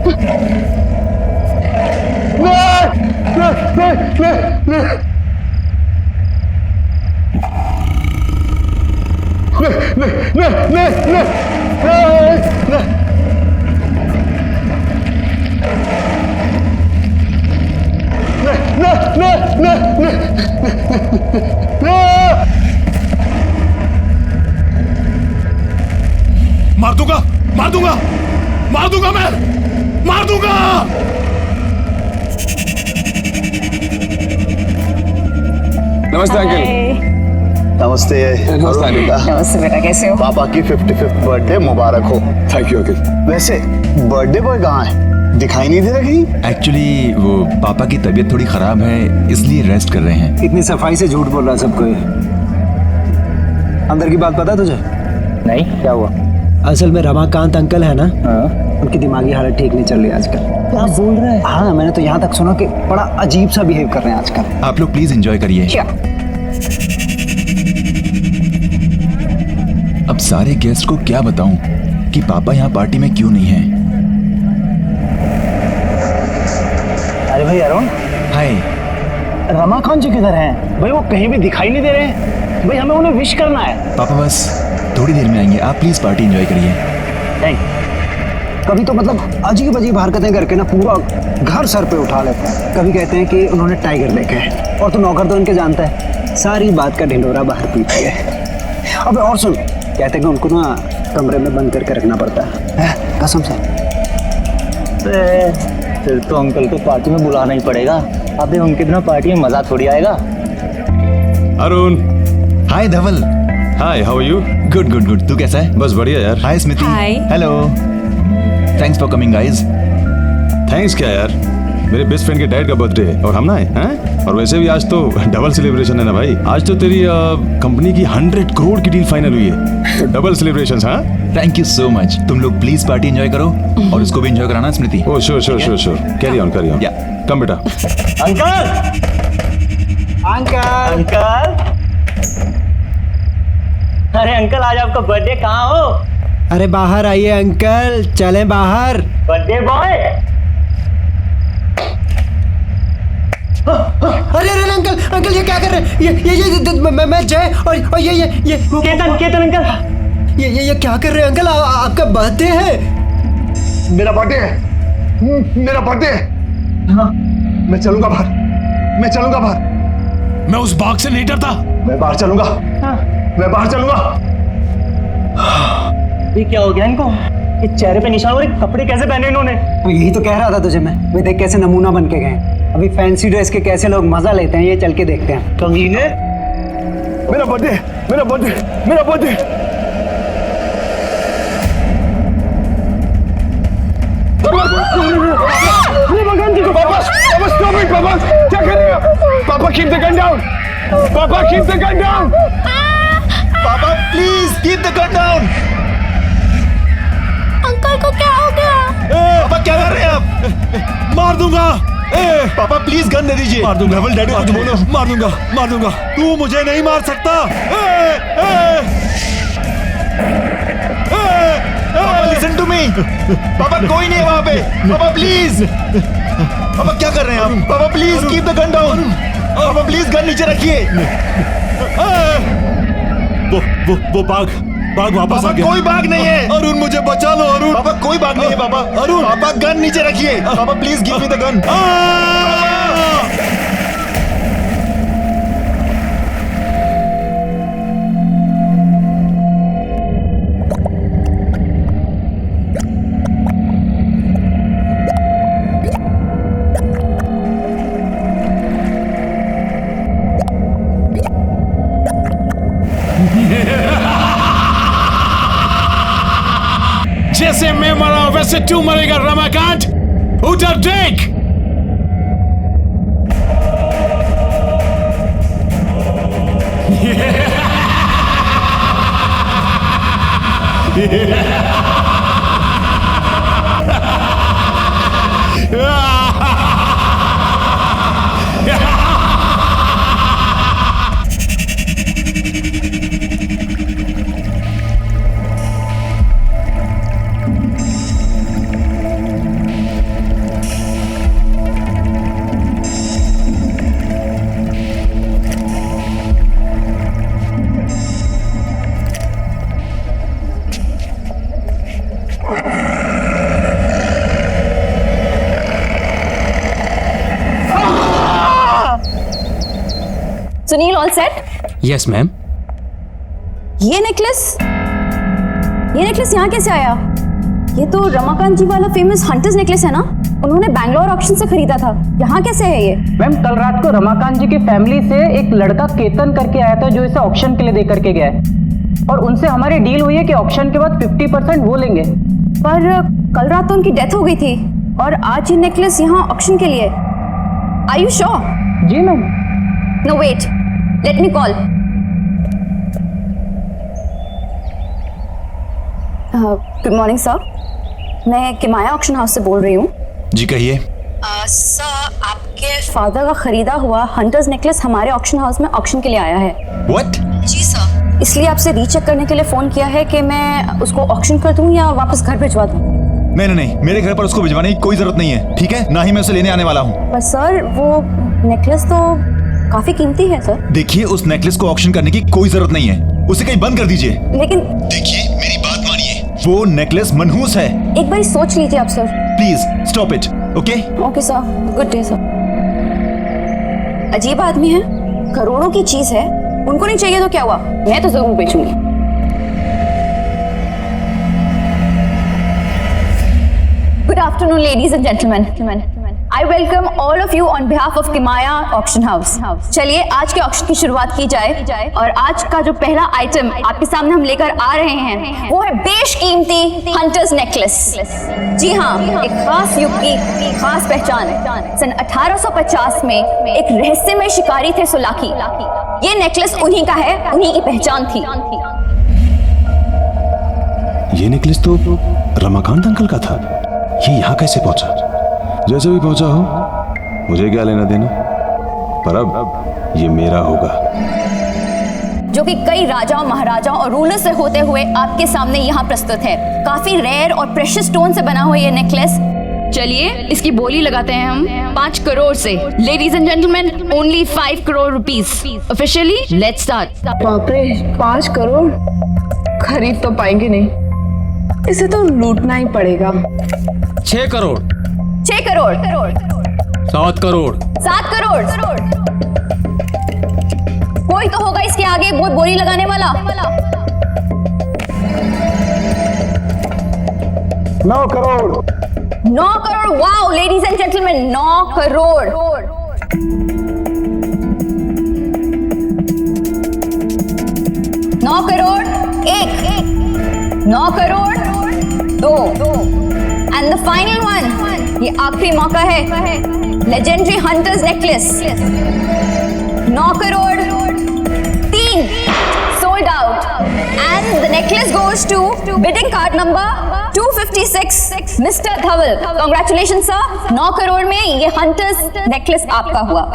मार दूंगा, मार दूंगा, मार दूंगा, मैं मार दूंगा। नमस्ते अंकल। नमस्ते। नमस्ते बेटा, कैसे हो? पापा की 55th बर्थडे मुबारक हो। Thank you uncle. वैसे बर्थडे बॉय कहाँ है? दिखाई नहीं दे रहा कहीं। एक्चुअली वो पापा की तबीयत थोड़ी खराब है, इसलिए रेस्ट कर रहे हैं। इतनी सफाई से झूठ बोल रहा है सबको। अंदर की बात पता है तुझे? नहीं, क्या हुआ? असल में रमाकांत अंकल है ना, उनकी दिमागी हालत ठीक नहीं चल रही आजकल। क्या बोल रहा है? हाँ, मैंने तो यहाँ तक सुना कि बड़ा अजीब सा बिहेव कर रहे हैं आजकल। आप लोग प्लीज एंजॉय करिए। क्या? अब सारे गेस्ट को क्या बताऊं कि पापा यहाँ पार्टी में क्यों नहीं हैं। अरे भाई अरुण, हाय। रमाकांत जी किधर हैं? भाई वो कहीं भी दिखाई नहीं दे रहे हैं। भाई हमें उन्हें विश करना है। पापा बस थोड़ी देर में आएंगे, आप प्लीज पार्टी एंजॉय करिए। कभी तो मतलब अजीब अजीब हरकतें करके ना पूरा घर सर पे उठा लेते हैं। कभी कहते हैं कि उन्होंने टाइगर देखा है, और तो नौकर तो उनके जानता है, सारी बात का ढिंढोरा बाहर पीती है। अब और सुन, कहते हैं कि उनको ना कमरे में बंद करके रखना पड़ता है, कसम से। फिर तो अंकल को पार्टी में बुलाना ही पड़ेगा। अबे उनके बिना पार्टी में मजा थोड़ी आएगा। Arun. Hi Dhaval. Hi, how are you? Good good good, तू कैसा है? बस बढ़िया यार। Hi Smiti. Hello, thanks for coming guys. Thanks क्या यार, मेरे बेस्ट फ्रेंड के डैड का बर्थडे है और हम ना हैं। और वैसे भी आज तो डबल सेलिब्रेशन है ना भाई। आज तो तेरी कंपनी की 100 करोड़ की डील फाइनल हुई है, तो डबल सेलिब्रेशंस। हाँ, थैंक यू सो मच। तुम लोग प्लीज पार्टी एंजॉय करो और उसको भी एंजॉय कराना Smriti. Oh sure sure sure sure, carry on carry on. Yeah come बेटा। Uncle, uncle, uncle. अरे अंकल, आज आपका बर्थडे, कहाँ हो? अरे बाहर आइए अंकल, चलें बाहर। Birthday boy. अरे अरे अंकल, अंकल ये क्या कर रहे हैं? ये मैं जय और ये केतन अंकल, ये क्या कर रहे हैं अंकल? आपका बर्थडे है। मेरा बर्थडे है, मेरा बर्थडे है। हाँ, मैं चलूंगा बाहर, मैं चलूंगा बाहर। मैं उस बाग से नहीं डरता। मैं बाहर चलूंगा। हाँ। मैं बाहर चलूंगा। ये क्या हो गया इनको? ये चेहरे पे निशान और ये कपड़े कैसे पहने इन्होंने? तो यही तो कह रहा था तुझे मैं। वे देख कैसे नमूना बन के गए। अभी फैंसी ड्रेस के कैसे लोग मजा लेते हैं, ये चल के देखते हैं। कमीने। मेरा बर्थडे, मेरा बर्थडे, मेरा बर्थडे। पापा, stop it, पापा, क्या कर रहे हो? पापा, keep the gun down. पापा, keep the gun down. पापा please keep the gun down. Uncle को क्या हो गया? पापा क्या कर रहे हैं आप? मार दूंगा। पापा प्लीज गन दे दीजिए। मार दूंगा। धवल डैडी को कुछ बोलो। मार दूंगा, मार दूंगा। तू मुझे नहीं मार सकता। पापा लिसन टू मी। पापा कोई नहीं है वहाँ पे। पापा प्लीज। पापा क्या कर रहे हैं आप? पापा please keep the gun down. पापा प्लीज गन नीचे रखिए। वो बाघ वापस आ गया। कोई बाघ नहीं है। अरुण मुझे बचा लो अरुण। पापा कोई बाघ नहीं है पापा। अरुण। पापा गन नीचे रखिए। पापा please give me the gun. जैसे मैं मरा वैसे तू मरेगा रमाकांत। उधर देख। Sunil all set? Yes ma'am. ये नेकलेस यहाँ कैसे आया? ये तो रमाकांत जी वाला फेमस हंटर्स नेकलेस है ना? उन्होंने बैंगलोर ऑक्शन से खरीदा था। यहाँ कैसे है ये? मैम कल रात को रमाकांत जी की फैमिली से एक लड़का केतन करके आया था जो इसे ऑक्शन के लिए दे करके गया है, और उनसे हमारी डील हुई है कि ऑक्शन के बाद 50% वो लेंगे। पर कल रात तो उनकी डेथ हो गई थी और आज ये नेकलेस यहाँ ऑक्शन के लिए। Are you sure? जी ma'am. No wait, let me call. Good morning sir, मैं किमाया ऑक्शन हाउस से बोल रही हूँ। जी कहिए। सर, आपके फादर का खरीदा हुआ हंटर्स नेकलेस हमारे ऑक्शन हाउस में ऑक्शन के लिए आया है। व्हाट? जी सर, इसलिए आपसे रीचेक करने के लिए फोन किया है कि मैं उसको ऑक्शन कर दूं या वापस घर भिजवा दूं। नहीं नहीं नहीं, मेरे घर पर उसको भिजवाने की कोई जरूरत नहीं है, ठीक है? ना ही मैं उसे लेने आने वाला हूँ। पर सर, वो नेकलेस तो काफी कीमती है सर। देखिए, उस नेकलेस को ऑक्शन करने की कोई जरूरत नहीं है, उसे कहीं बंद कर दीजिए। लेकिन देखिए, मेरी बात मानिए, वो नेकलेस मनहूस है। एक बार सोच लीजिए आप sir. Please stop it. Okay okay sir, good day sir. अजीब आदमी है, करोड़ों की चीज है, उनको नहीं चाहिए तो क्या हुआ, मैं तो जरूर बेचूंगी। Good afternoon, ladies and gentlemen. I welcome all of you on behalf of Kimaya Auction House. चलिए आज के ऑक्शन की शुरुआत की जाए और आज का जो पहला आइटम आपके सामने हम लेकर आ रहे हैं वो है बेशकीमती हंटर्स नेकलेस। जी हाँ, एक खास युग की खास पहचान। सन 1850 में एक रहस्यमय शिकारी थे सोलाकी। ये नेकलेस उन्हीं का है, उन्हीं की पहचान थी। ये नेकलेस तो रमाकांत अंकल का था। ये यहाँ कैसे पहुंचा? जैसे भी पहुंचा हो, मुझे क्या लेना देना, पर अब ये मेरा होगा। जो कि कई राजाओं, महाराजाओं और रूलर से होते हुए आपके सामने यहाँ प्रस्तुत है। काफी रेयर और प्रेशियस स्टोन से बना हुआ ये नेकलेस। चलिए इसकी बोली लगाते हैं हम 5 करोड़ से। Ladies and gentleman, only 5 crore rupees. Officially let's start. बाप रे, 5 करोड़ खरीद तो पाएंगे नहीं, इसे तो लूटना ही पड़ेगा। 6 करोड़। 6 करोड़। 7 करोड़। 7 करोड़। कोई तो होगा इसके आगे बहुत बोली लगाने वाला। 9 crore. 9 crore. Wow ladies and gentleman, 9 crore. 9 crore 1, 9 crore 2, and the final one, ये आखिरी मौका है। Legendary hunter's necklace 9 crore 3, sold out, and the necklace goes to bidding card number 256, mister Dhawal. Congratulation sir, 9 crore में ये हंटर्स नेकलेस आपका हुआ।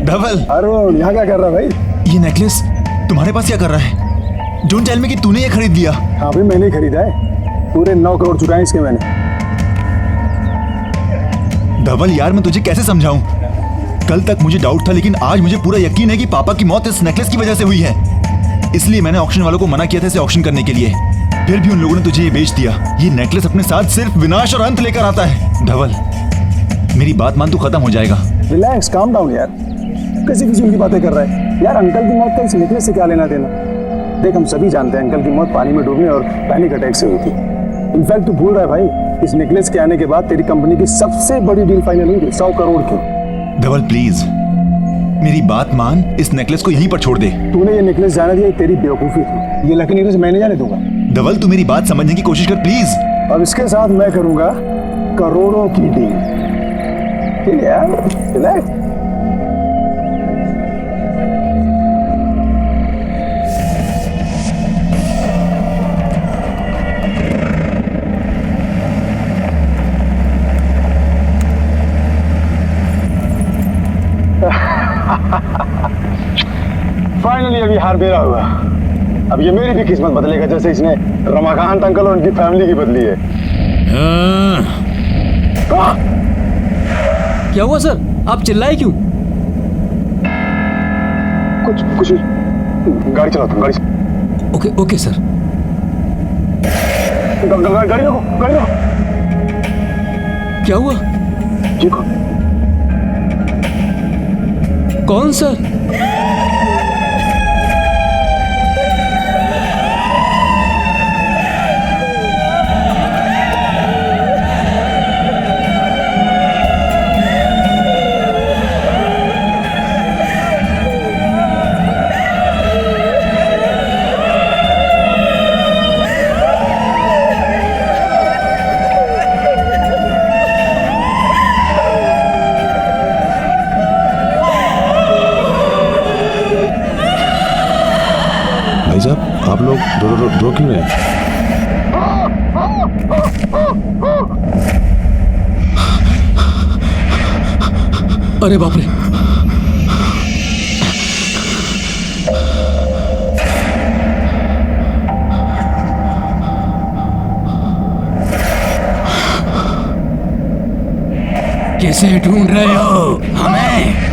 धवल, अरुण यहाँ क्या कर रहा है भाई? ये नेकलेस तुम्हारे पास क्या कर रहा है? डोंट टेल मी कि तूने ये खरीद लिया। हाँ भाई, मैंने ही खरीदा है। पूरे 9 करोड़ चुकाए इसके मैंने। धवल यार, मैं तुझे कैसे समझाऊं? कल तक मुझे डाउट था, लेकिन आज मुझे पूरा यकीन है कि पापा की मौत इस नेकलेस की वजह से हुई है। इसलिए मैंने ऑक्शन वालों को मना किया था इसे ऑक्शन करने के लिए, फिर भी उन लोगों ने तुझे ये बेच दिया। ये नेकलेस अपने साथ सिर्फ विनाश और अंत लेकर आता है। धवल, मेरी बात मान, तू खत्म हो जाएगा। रिलैक्स, काम डाउन यार। कैसी फिजूल की बातें कर रहा है यार? अंकल की मौत का इस नेकलेस से क्या लेना देना? देख, हम सभी जानते हैं अंकल की मौत पानी में डूबने और पैनिक अटैक से हुई थी। इनफैक्ट तू भूल रहा है भाई, इस नेकलेस के आने के बाद तेरी कंपनी की सबसे बड़ी डील फाइनल हुई 100 करोड़ की। धवल प्लीज मेरी बात मान, इस नेकलेस को यहीं पर छोड़ दे। तूने ये नेकलेस जाने दिया, तेरी बेवकूफी थी। ये लकी नेकलेस मैं नहीं जाने दूंगा। धवल, तू मेरी बात समझने की कोशिश कर प्लीज। अब इसके साथ मैं करूंगा करोड़ों की डील। ठीक है यार, रिलैक्स। फाइनली अभी हार मेरा हुआ। अब ये मेरी भी किस्मत बदलेगा, जैसे इसने रमाकांत अंकल और उनकी फैमिली की बदली है। क्या हुआ सर, आप चिल्लाए क्यों? कुछ गाड़ी चलाता हूँ, गाड़ी। Okay okay sir. गाड़ी रोको, गाड़ी रोको। क्या हुआ? देखो, कौन सर? भाई साहब आप लोग रो क्यों रहे हैं? अरे बाप रे! कैसे ढूंढ रहे हो हमें?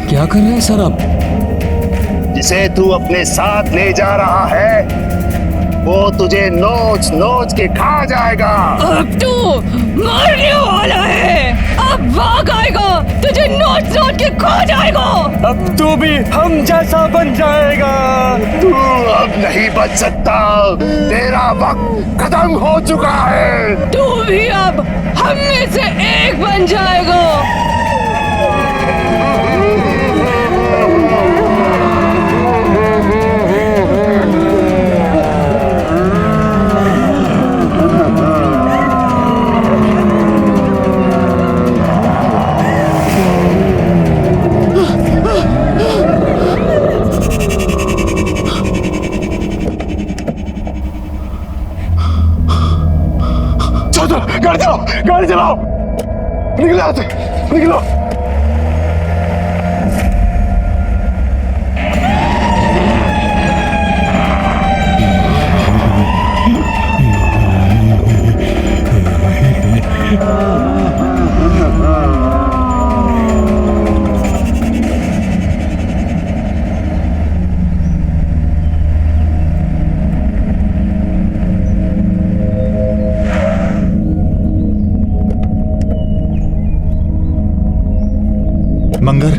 क्या कर रहे हैं सर आप? जिसे तू अपने साथ ले जा रहा है वो तुझे नोच नोच के खा जाएगा। अब तू मरने वाला है, अब भाग आएगा, तुझे नोच नोच के खा जाएगा। अब तू भी हम जैसा बन जाएगा। तू अब नहीं बच सकता, तेरा वक्त खत्म हो चुका है। तू भी अब हम में से एक बन जाएगा। गाड़ी चलाओ, गाड़ी चलाओ, निकलो यहाँ से, निकलो। मंगर,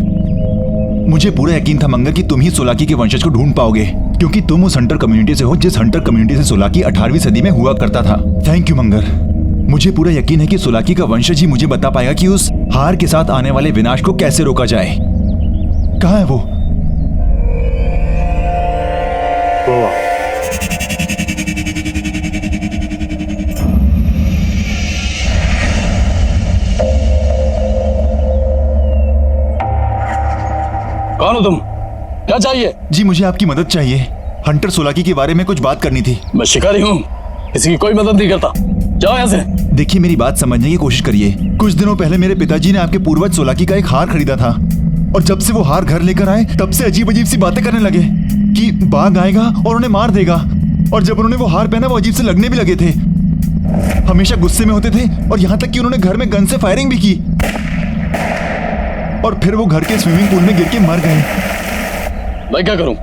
मुझे पूरा यकीन था मंगर कि तुम ही सोलाकी के वंशज को ढूंढ पाओगे, क्योंकि तुम उस हंटर कम्युनिटी से हो जिस हंटर कम्युनिटी से सोलाकी 18वीं सदी में हुआ करता था। थैंक यू मंगर। मुझे पूरा यकीन है कि सोलाकी का वंशज ही मुझे बता पाएगा कि उस हार के साथ आने वाले विनाश को कैसे रोका जाए। कहाँ है वो? कौन हो तुम? क्या चाहिए? जी मुझे आपकी मदद चाहिए। हंटर सोलाकी के बारे में कुछ बात करनी थी। मैं शिकारी हूँ, किसी की कोई मदद नहीं करता। जाओ यहाँ से। देखिए मेरी बात समझने की कोशिश करिए। कुछ दिनों पहले मेरे पिताजी ने आपके पूर्वज सोलाकी का एक हार खरीदा था, और जब से वो हार घर लेकर आए तब से अजीब अजीब सी बातें करने लगे कि बाघ आएगा और उन्हें मार देगा। और जब उन्होंने वो हार पहना वो अजीब से लगने भी लगे थे, हमेशा गुस्से में होते थे, और यहाँ तक कि उन्होंने घर में गन से फायरिंग भी की, और फिर वो घर के स्विमिंग पूल में गिर के मर गए। मैं क्या करूं?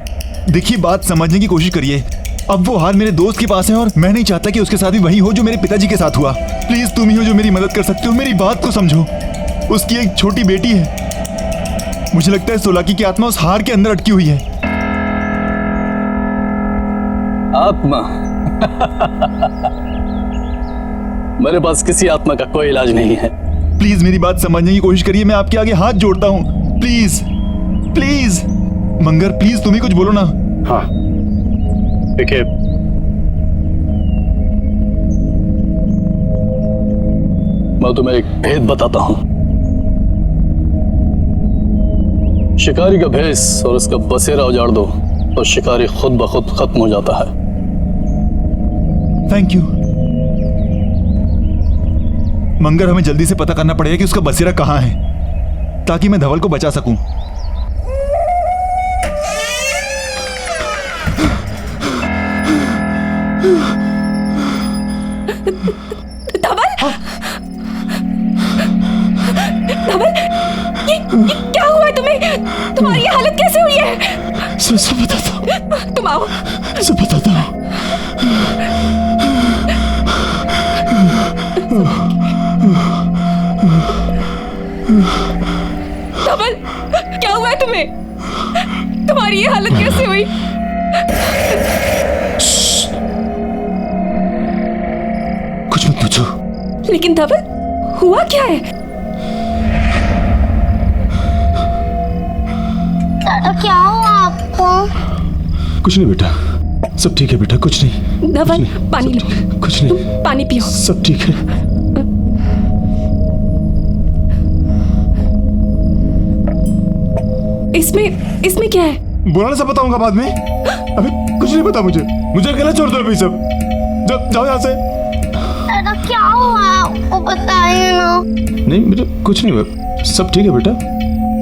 देखिए बात समझने की कोशिश करिए। अब वो हार मेरे दोस्त के पास है और मैं नहीं चाहता कि उसके साथ भी वही हो जो मेरे पिताजी के साथ हुआ। प्लीज तुम ही हो जो मेरी मदद कर सकते हो। मेरी बात को समझो। उसकी एक छोटी बेटी है। मुझे लगता है सोलाकी की आत्मा उस हार के अंदर अटकी हुई है। आत्मा? मेरे पास किसी आत्मा का कोई इलाज नहीं है। प्लीज मेरी बात समझने की कोशिश करिए। मैं आपके आगे हाथ जोड़ता हूँ। प्लीज प्लीज मंगर, प्लीज तुम ही कुछ बोलो ना। हाँ देखिए, मैं तुम्हें एक भेद बताता हूं। शिकारी का भेष और उसका बसेरा उजाड़ दो तो शिकारी खुद ब खुद खत्म हो जाता है। थैंक यू मंगर, हमें जल्दी से पता करना पड़ेगा कि उसका बसेरा कहाँ है, ताकि मैं धवल को बचा सकूं। सब बताता हूँ, तुम आओ। सब बताता हूँ। धवल, क्या हुआ है तुम्हें? तुम्हारी ये हालत कैसे हुई? कुछ मत पूछो। लेकिन धवल, हुआ क्या है? दादा क्या हुआ आपको? कुछ नहीं बेटा, सब ठीक है बेटा, कुछ नहीं। धवल, पानी लो। कुछ नहीं, तुम पानी पियो। सब ठीक है। इसमें क्या है? बुलाने से बताऊंगा बाद में, अभी कुछ नहीं पता मुझे। मुझे अकेला छोड़ दो अभी सब। जाओ यहाँ से। दादा क्या हुआ आपको बताइए ना। नहीं बेटा, कुछ नहीं हुआ, सब ठीक है बेटा।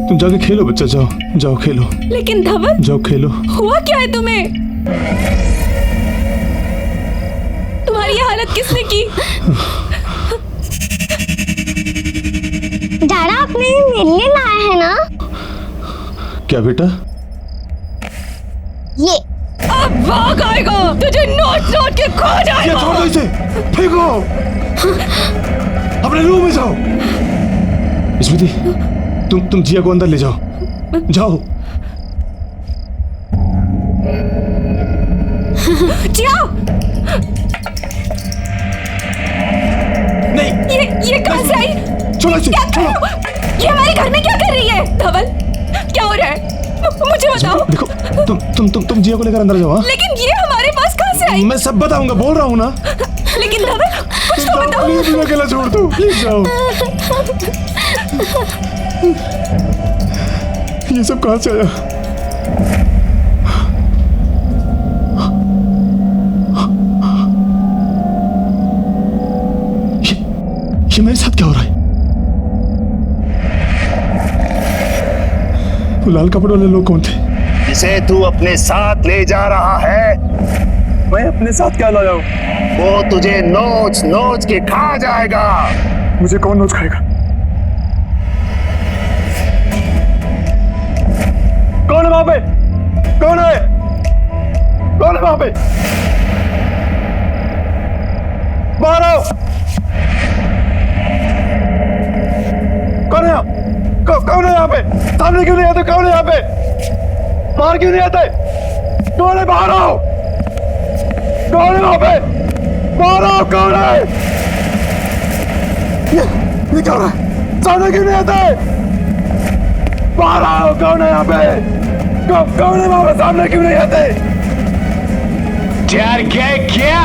तुम जाके खेलो बच्चा, जाओ जाओ खेलो। लेकिन धवल, जाओ खेलो। हुआ क्या है तुम्हें? तुम्हारी ये हालत किसने की? दादा आपने मिलने लाए हैं ना? क्या बेटा? ये अब भाग आएगा, तुझे नोच नोच के खो जाएगा। छोड़ दो इसे, फेंको। अपने रूम में जाओ। स्मृति, तुम जिया को अंदर ले जाओ, जाओ। जिया, नहीं, ये कहां से आई? छोड़ो इसे, छोड़ो। ये हमारे घर में क्या कर रही है? धवल, क्या हो रहा है? मुझे बताओ। देखो, तुम जिया को लेकर अंदर जाओ। हाँ? लेकिन ये हमारे पास कहां से आई? मैं सब बताऊंगा, बोल रहा हूँ ना। लेकिन धवल, कुछ तो बताओ। प्लीज मुझे अकेला छोड़ दो, प्लीज जाओ। ये सब कहां से आया? ये मेरे साथ क्या हो रहा है? वो लाल कपड़े वाले लोग कौन थे? जिसे तू अपने साथ ले जा रहा है, मैं अपने साथ क्या लाया हूँ? वो तुझे नोच नोच के खा जाएगा। मुझे कौन नोच खाएगा? कौन है वहां पे? कौन है? कौन है वहां पे? बाहर आओ। कौन है? कौन है यहाँ पे? सामने क्यों नहीं आते? कौन है यहाँ पे? बाहर क्यों नहीं आते? कौन है? बाहर आओ। कौन है वहां पे? बाहर आओ। कौन है? ये क्या हो रहा है? सामने क्यों नहीं आते? बाहर आओ। कौन है यहाँ पे? कौन है वहां पे? सामने क्यों नहीं आते? डर गए क्या?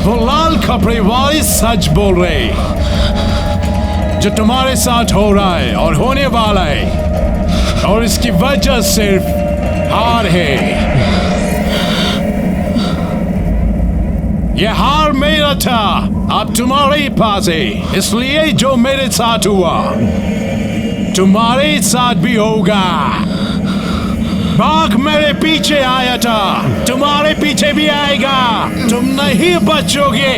वो लाल कपड़े वाली सच बोल रहे। जो तुम्हारे साथ हो रहा है और होने वाला है, और इसकी वजह सिर्फ हार है। ये हार मेरा था, अब तुम्हारे पास है। इसलिए जो मेरे साथ हुआ तुम्हारे साथ भी होगा। बाघ मेरे पीछे आया था, तुम्हारे पीछे भी आएगा। तुम नहीं बचोगे।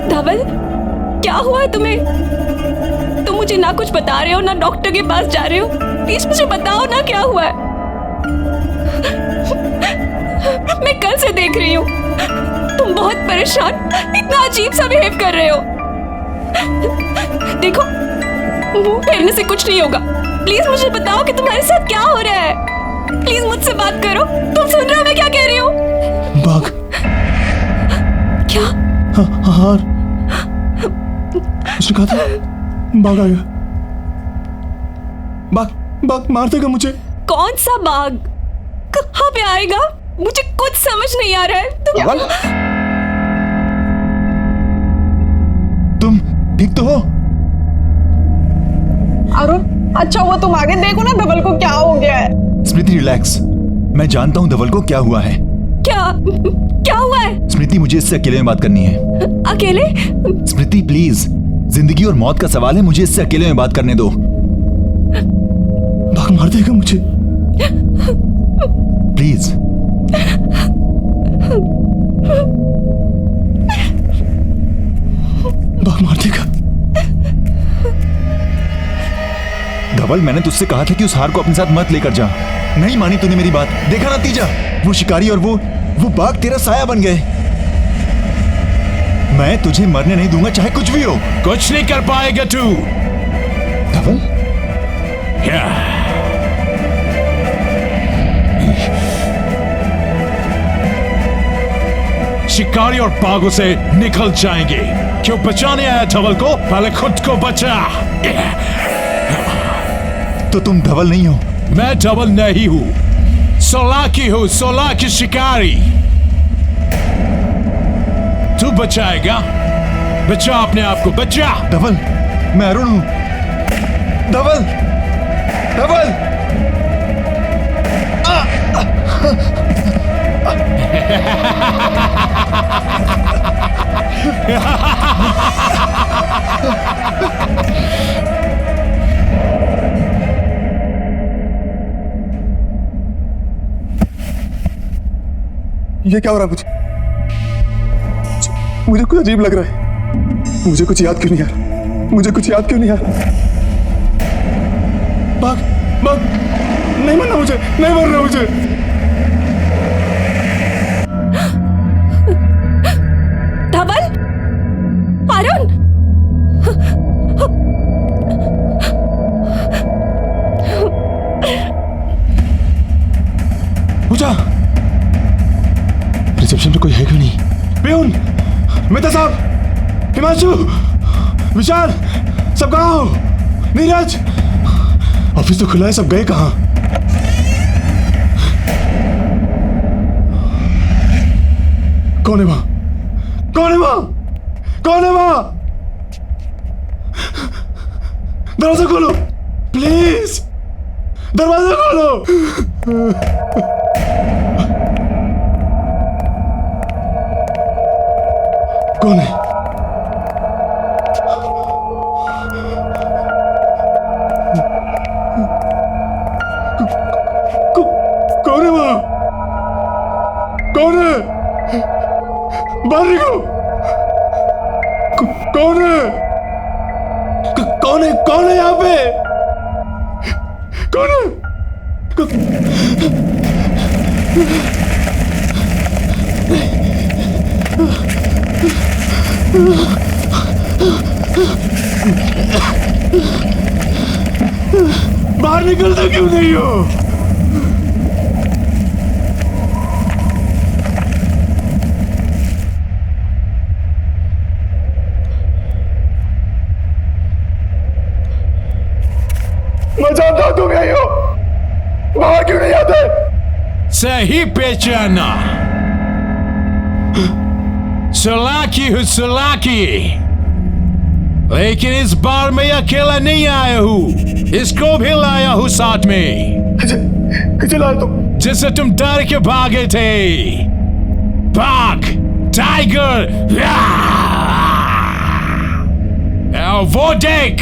धवल, क्या हुआ है तुम्हें? तुम मुझे ना कुछ बता रहे हो, ना डॉक्टर के पास जा रहे हो। प्लीज मुझे बताओ ना, क्या हुआ है? मैं कल से देख रही हूँ, तुम बहुत परेशान, इतना अजीब सा बिहेव कर रहे हो। देखो, मुंह फेरने से कुछ नहीं होगा। प्लीज मुझे बताओ कि तुम्हारे साथ क्या हो रहा है। प्लीज मुझसे बात करो। तुम सुन रहे हो मैं क्या कह रही हूँ? बाघ। क्या? हार। उसने कहा था बाघ आएगा। बाघ मार देगा मुझे। कौन सा बाघ? कहाँ पे आएगा? मुझे कुछ समझ नहीं आ रहा है। तुम अच्छा हुआ तुम आगे देखो ना धवल को क्या हो गया है। स्मृति रिलैक्स, मैं जानता हूँ धवल को क्या हुआ है। क्या क्या हुआ है? स्मृति मुझे इससे अकेले में बात करनी है। अकेले? स्मृति प्लीज, जिंदगी और मौत का सवाल है, मुझे इससे अकेले में बात करने दो। भाग मार देगा मुझे प्लीज। भाग मार देगा। धवल, मैंने तुझसे कहा था कि उस हार को अपने साथ मत लेकर जा। नहीं मानी तूने मेरी बात। देखा नतीजा, वो शिकारी और वो बाघ तेरा साया बन गए। मैं तुझे मरने नहीं दूंगा, चाहे कुछ भी हो। कुछ नहीं कर पाएगा तू। धवल, शिकारी और बाघों से निकल जाएंगे। क्यों बचाने आया धवल को? पहले खुद को बचा। तो तुम धवल नहीं हो? मैं धवल नहीं हूं, सोलाकी हूं, सोलाकी शिकारी। तू बचाएगा? बचा अपने आप को, बचा। धवल, मैं अरुण हूं। धवल, धवल। ये क्या हो रहा है मुझे कुछ अजीब लग रहा है। मुझे कुछ याद क्यों नहीं आ रहा? मुझे कुछ याद क्यों नहीं आ रहा? भाग भाग, नहीं मरना मुझे, नहीं मरना मुझे। धवल, अरुण, पूजा, रिसेप्शन पे कोई है क्यों नहीं? पियून, मेहता साहब, हिमांशु, विशाल, सब कहाँ हो? नीरज, ऑफिस तो खुला है, सब गए कहाँ? कौन है वहां? कौन है वहां? कौन है वहां? दरवाजा खोलो प्लीज, दरवाजा खोलो। कौन है? कौन है वहां? कौन है? बाहर निकलो। कौन है? कौन है? कौन है यहाँ पे? कौन है? बाहर निकलता क्यों नहीं हो? मैं जानता हूं तुम यही हो, बाहर क्यों नहीं आते? सही पहचाना, सोलाकी हूँ, सोलाकी। लेकिन इस बार मैं अकेला नहीं आया हूँ, इसको भी लाया हूँ साथ में। किसे लाए तुम? जिससे तुम डर के भागे थे। बाघ, टाइगर। वो देख।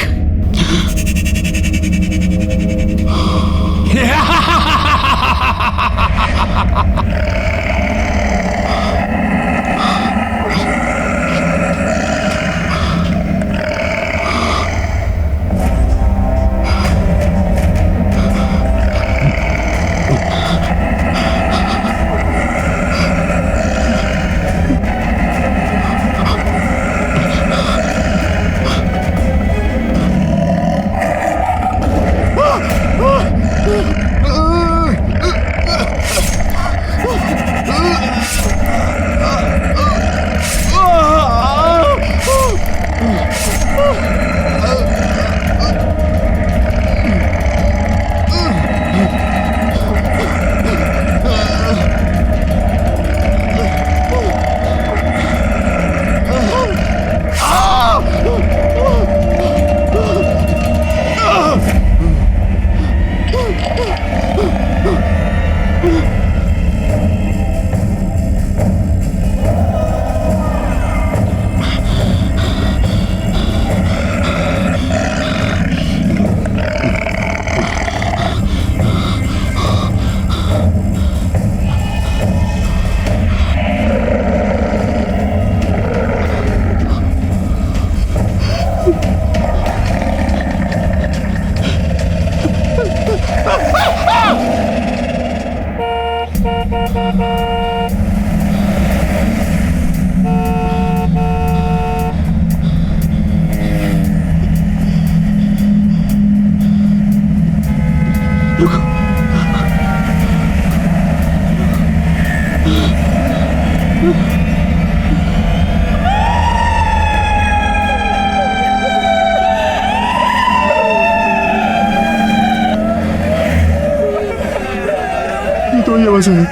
से है,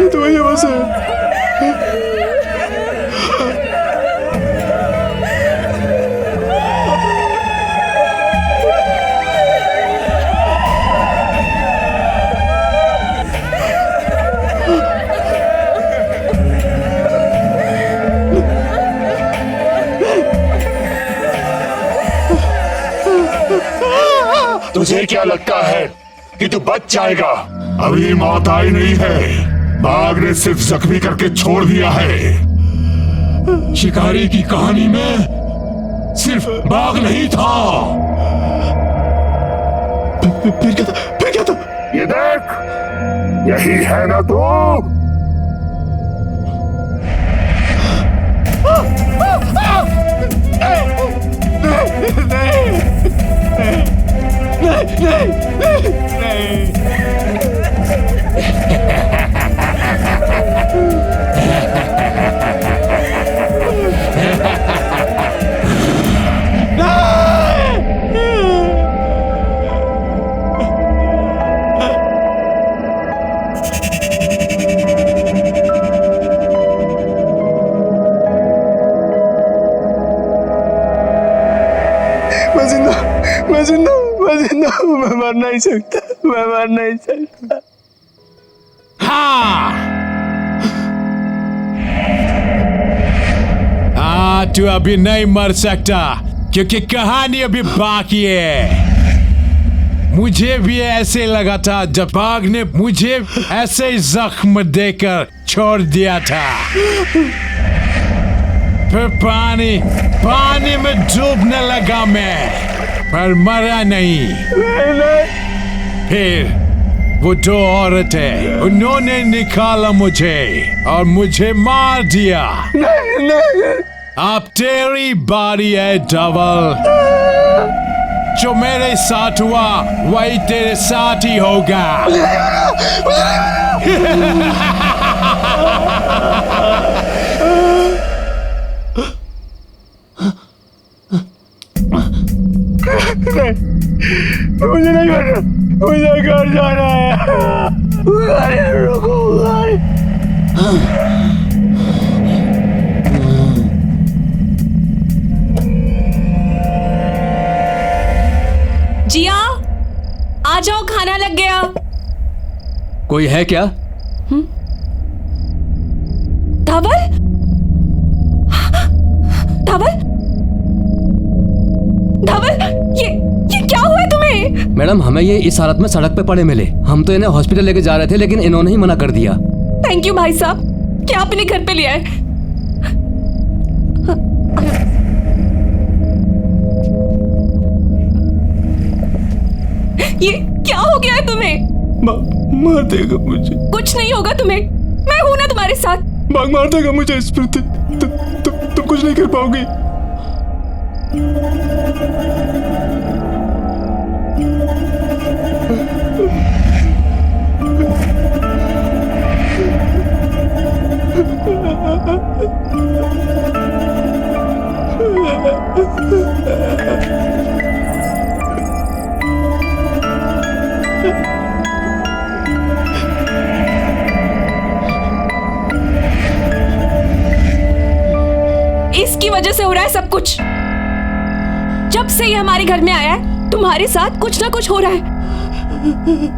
ये तो वही हवा से है। तुझे क्या लगता है कि तू बच जाएगा? अभी मौत आई नहीं है, बाघ ने सिर्फ जख्मी करके छोड़ दिया है। शिकारी की कहानी में सिर्फ बाघ नहीं था। फिर क्या था? फिर क्या था? ये देख, यही है ना तू? मैं मर नहीं सकता, मैं मर नहीं सकता। हाँ, तू अभी नहीं मर सकता क्योंकि कहानी अभी बाकी है। मुझे भी ऐसे लगा था जब बाघ ने मुझे ऐसे जख्म देकर छोड़ दिया था। फिर पानी में डूबने लगा मैं, पर मरा नहीं। फिर वो दो औरतें, उन्होंने निकाला मुझे और मुझे मार दिया। अब तेरी बारी है डबल। जो मेरे साथ हुआ वही तेरे साथ ही होगा। मुझे नहीं करना, मुझे घर जाना है। रुको, जिया, आ जाओ, खाना लग गया। कोई है क्या? धवल, धवल, धवल, ये क्या हुआ तुम्हें? मैडम, हमें ये इस हालत में सड़क पे पड़े मिले। हम तो इन्हें हॉस्पिटल लेके जा रहे थे, लेकिन इन्होंने ही मना कर दिया। थैंक यू भाई साहब, क्या आपने घर पे लिया है? ये क्या हो गया है तुम्हें? मार देगा मुझे। कुछ नहीं होगा तुम्हें, मैं हूं ना तुम्हारे साथ। बाघ मार देगा मुझे स्मृति। तुम कुछ नहीं कर पाओगी। इसकी वजह से हो रहा है सब कुछ। जब से ये हमारे घर में आया है, तुम्हारे साथ कुछ ना कुछ हो रहा है।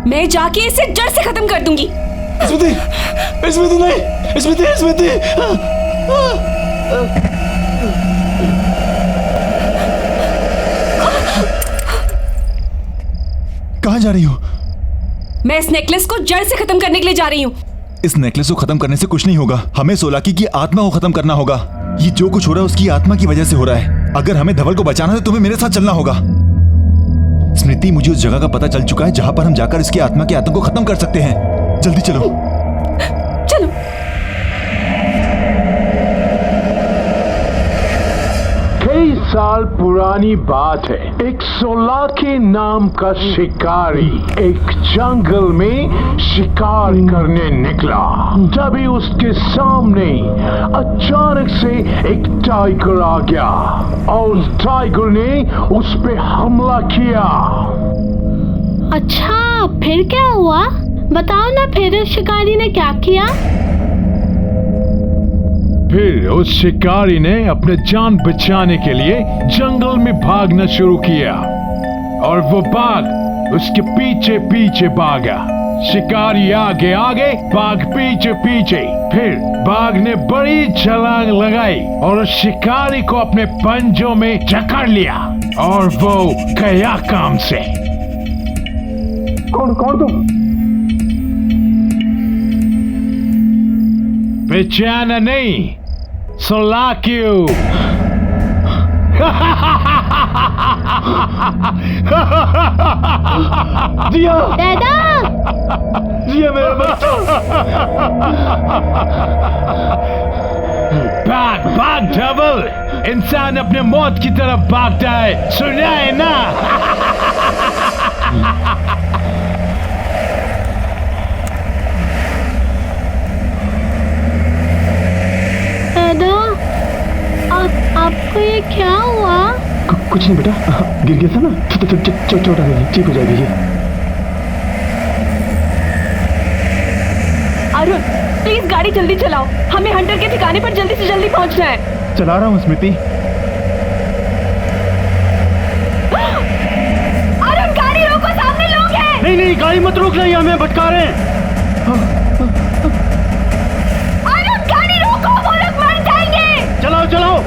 मैं जाके इसे जड़ से खत्म कर दूंगी। स्मृति, स्मृति नहीं, स्मृति, स्मृति। कहाँ जा रही हो? मैं इस नेकलेस को जड़ से खत्म करने के लिए जा रही हूँ। इस नेकलेस को खत्म करने से कुछ नहीं होगा। हमें सोलाकी की आत्मा को खत्म करना होगा। ये जो कुछ हो रहा है उसकी आत्मा की वजह से हो रहा है। अगर हमें धवल को बचाना है तो तुम्हें मेरे साथ चलना होगा। स्मृति, मुझे उस जगह का पता चल चुका है जहां पर हम जाकर इसकी आत्मा के आतंक को खत्म कर सकते हैं। जल्दी चलो। चलो। कई साल पुरानी बात है। एक सोलाकी नाम का शिकारी एक जंगल में शिकार करने निकला। तभी उसके सामने अचानक से एक टाइगर आ गया और उस टाइगर ने उस पे हमला किया। अच्छा, फिर क्या हुआ? बताओ ना फिर उस शिकारी ने क्या किया? फिर उस शिकारी ने अपने जान बचाने के लिए जंगल में भागना शुरू किया और वो बाघ उसके पीछे पीछे भागा। शिकारी आगे आगे, बाघ पीछे पीछे। फिर बाघ ने बड़ी छलांग लगाई और उस शिकारी को अपने पंजों में जकड़ लिया और वो गया काम से। कौन तुम? पहचाना नहीं? सोलाक्यू। जिया, दादा! जिया मेरा बच्चा। भाग डबल। इंसान अपने मौत की तरफ भागता है, सुना है ना? दादा, आपको ये क्या हुआ? कुछ नहीं बेटा, गिर गया था ना, चोट आ गई, ठीक हो जाएगी ये। अरुण, प्लीज गाड़ी जल्दी चलाओ, हमें हंटर के ठिकाने पर जल्दी से जल्दी पहुंचना है। चला रहा हूँ स्मृति। अरुण, गाड़ी रोको, सामने लोग हैं। नहीं, गाड़ी मत रोक, नहीं हमें भटका रहे हैं। अरुण, गाड़ी रोको, वो लोग मर जाएंगे। चलाओ।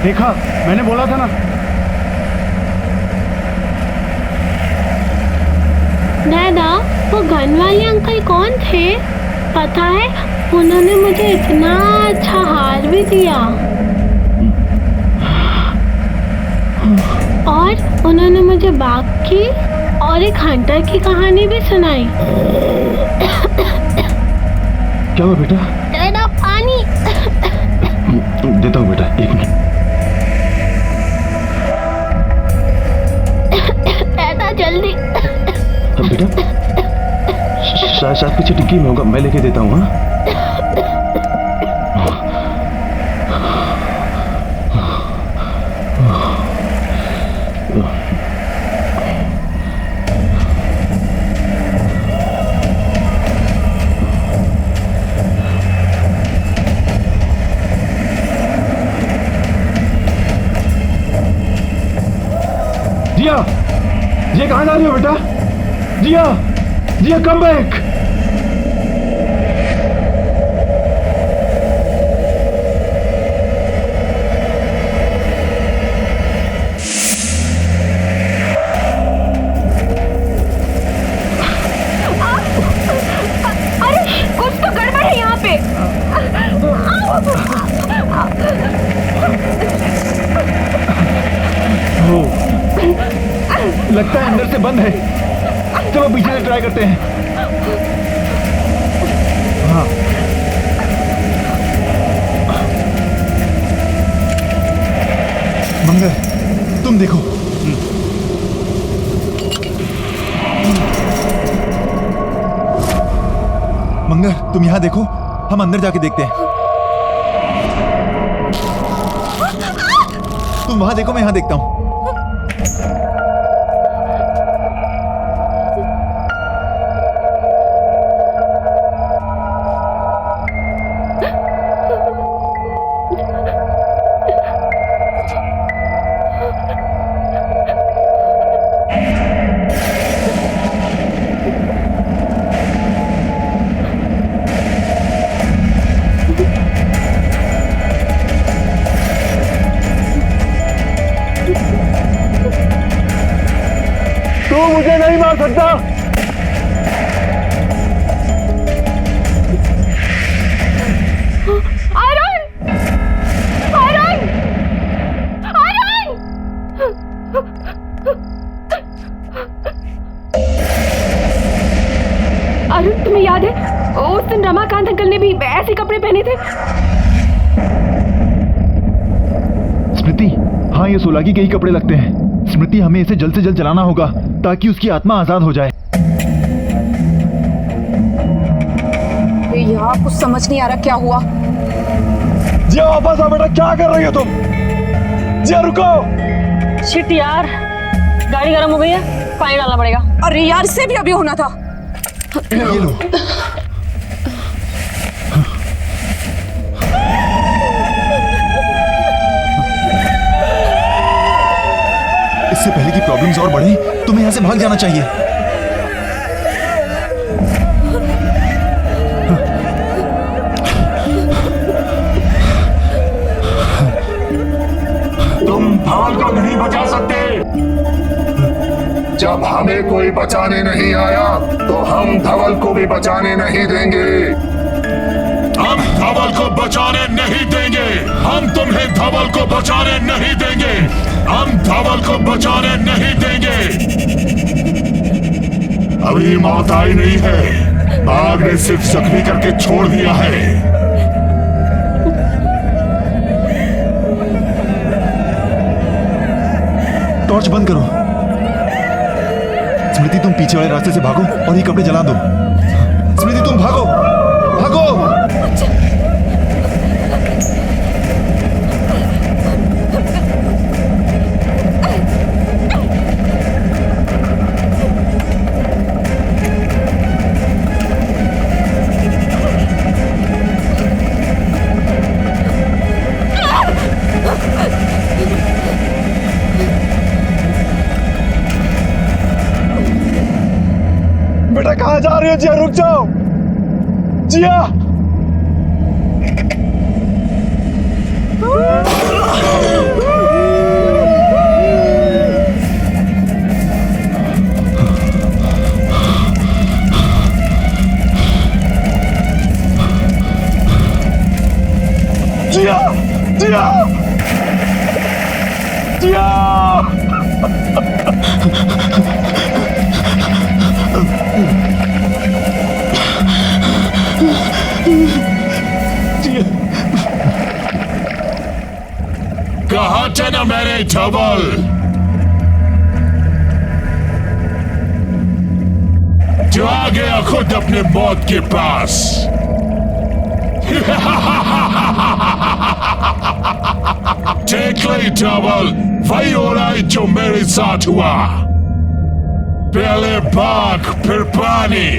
देखा, मैंने बोला था ना। दादा, वो गन वाले अंकल कौन थे? पता है, उन्होंने मुझे इतना अच्छा हार भी दिया और उन्होंने मुझे बाघ की और एक हंटर की कहानी भी सुनाई। क्या हुआ बेटा? दादा, पानी। देता हूँ बेटा, एक मिनट। दादा, जल्दी। बेटा, शायद पीछे टिक्की में होगा, मैं लेके देता हूँ। हाँ, जिया कहाँ जा रही हो बेटा? जिया कम बैक। अरे, कुछ तो गड़बड़ है यहाँ पे। लगता है अंदर से बंद है। चलो पीछे से ट्राई करते हैं। हाँ, मंगल, तुम देखो। मंगल, तुम यहाँ देखो, हम अंदर जाके देखते हैं। तुम वहां देखो, मैं यहाँ देखता हूँ। तू मुझे नहीं मार सकता। अरुण! अरुण, तुम्हें याद है उस दिन रमाकांत अंकल ने भी ऐसे कपड़े पहने थे? स्मृति, हाँ ये सोलागी के ही कपड़े लगते हैं। स्मृति, हमें इसे जल्द से जल्द जलाना होगा ताकि उसकी आत्मा आजाद हो जाए। यहाँ कुछ समझ नहीं आ रहा क्या हुआ। जिया वापस आ बेटा, क्या कर रही हो तुम? जिया रुको। शिट यार, गाड़ी गर्म हो गई है, पानी डालना पड़ेगा। अरे यार, इससे भी अभी होना था। ये लो। इससे पहले कि प्रॉब्लम्स और बढ़े, तुम्हें यहां से भाग जाना चाहिए। तुम धवल को नहीं बचा सकते। जब हमें कोई बचाने नहीं आया तो हम धवल को भी बचाने नहीं देंगे। हम धवल को बचाने नहीं देंगे। हम तुम्हें धवल को बचाने नहीं देंगे। हम धवल को बचाने नहीं देंगे। अभी मौत आई नहीं है, बाघ ने सिर्फ जख्मी करके छोड़ दिया है। टॉर्च बंद करो। स्मृति, तुम पीछे वाले रास्ते से भागो और ये कपड़े जला दो। स्मृति, तुम भागो भागो। बेटा कहाँ जा रही हो? जिया रुक जाओ। जिया जिया जिया जिया कहाँ थे ना मेरे धवल? जो आ गया खुद अपने मौत के पास। देख ले धवल, वही हो रहा है जो मेरे साथ हुआ। पहले बाघ, फिर पानी,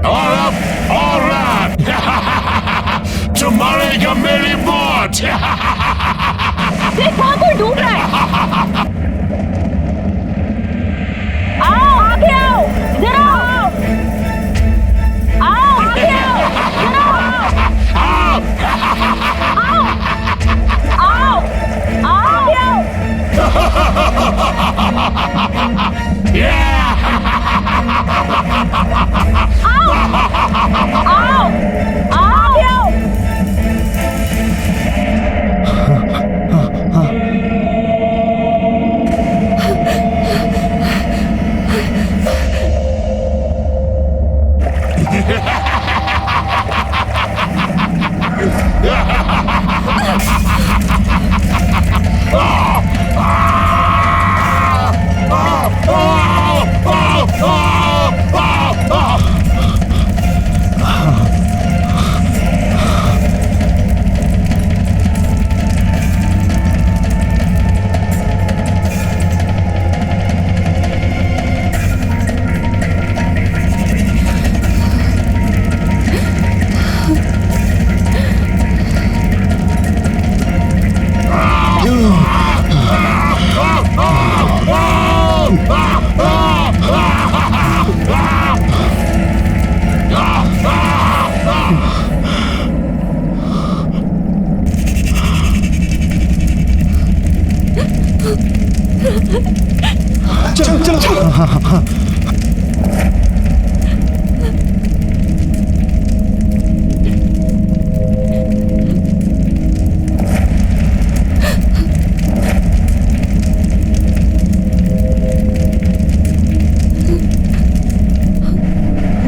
और अब और रात। जो मरेगा मेरी मौत। देख वहां कोई डूब रहा है। आओ आगे आओ, इधर आओ। आओ आगे आओ, इधर आओ। आओ आओ आगे आओ। आओ आगे आओ। चलो चलो। हाँ हाँ हाँ।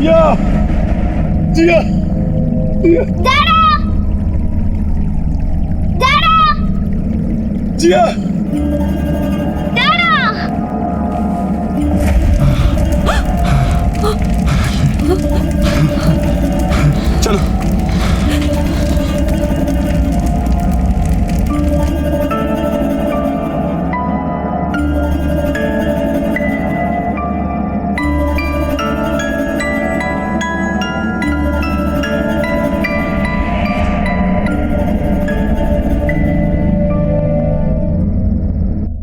जिया जिया दादा दादा जिया